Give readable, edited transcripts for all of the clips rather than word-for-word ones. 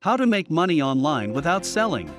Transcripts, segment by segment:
How to make money online without selling.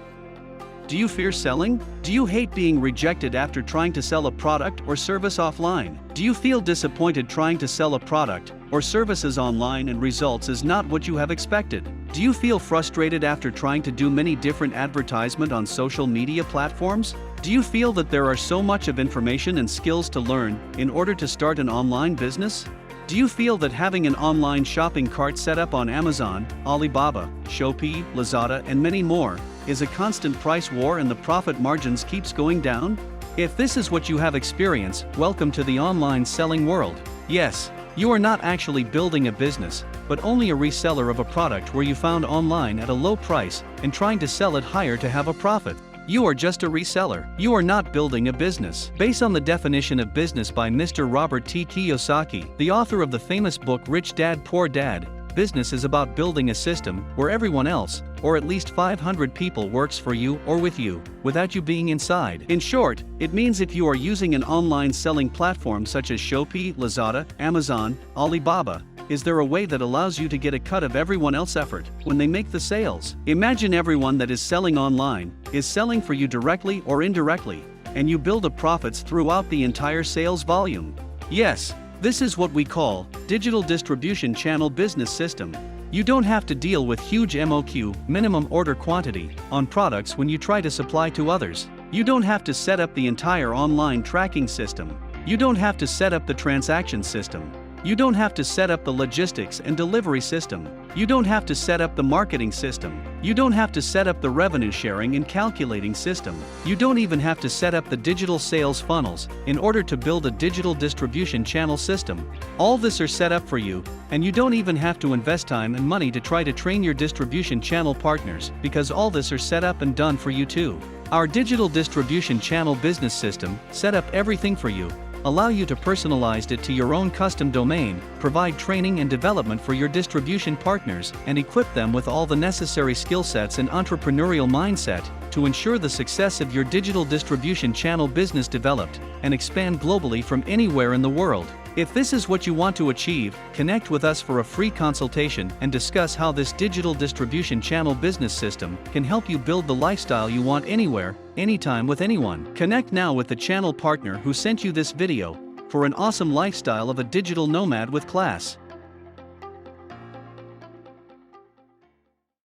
Do you fear selling? Do you hate being rejected after trying to sell a product or service offline? Do you feel disappointed trying to sell a product or services online and results is not what you have expected? Do you feel frustrated after trying to do many different advertisement on social media platforms? Do you feel that there are so much of information and skills to learn in order to start an online business? Do you feel that having an online shopping cart set up on Amazon, Alibaba, Shopee, Lazada and many more is a constant price war and the profit margins keeps going down? If this is what you have experienced, welcome to the online selling world. Yes, you are not actually building a business, but only a reseller of a product where you found online at a low price and trying to sell it higher to have a profit. You are just a reseller. You are not building a business. Based on the definition of business by Mr. Robert T Kiyosaki, the author of the famous book Rich Dad Poor Dad, business is about building a system where everyone else, or at least 500 people works for you or with you, without you being inside. In short, it means if you are using an online selling platform such as Shopee, Lazada, Amazon, Alibaba, is there a way that allows you to get a cut of everyone else's effort when they make the sales? Imagine everyone that is selling online is selling for you directly or indirectly, and you build up profits throughout the entire sales volume. Yes, this is what we call digital distribution channel business system. You don't have to deal with huge MOQ, minimum order quantity, on products when you try to supply to others. You don't have to set up the entire online tracking system. You don't have to set up the transaction system. You don't have to set up the logistics and delivery system. You don't have to set up the marketing system. You don't have to set up the revenue sharing and calculating system. You don't even have to set up the digital sales funnels in order to build a digital distribution channel system. All this are set up for you, and you don't even have to invest time and money to try to train your distribution channel partners because all this are set up and done for you too. Our digital distribution channel business system set up everything for you. Allow you to personalize it to your own custom domain, provide training and development for your distribution partners, and equip them with all the necessary skill sets and entrepreneurial mindset to ensure the success of your digital distribution channel business developed and expand globally from anywhere in the world. If this is what you want to achieve, connect with us for a free consultation and discuss how this digital distribution channel business system can help you build the lifestyle you want anywhere, anytime with anyone. Connect now with the channel partner who sent you this video for an awesome lifestyle of a digital nomad with class.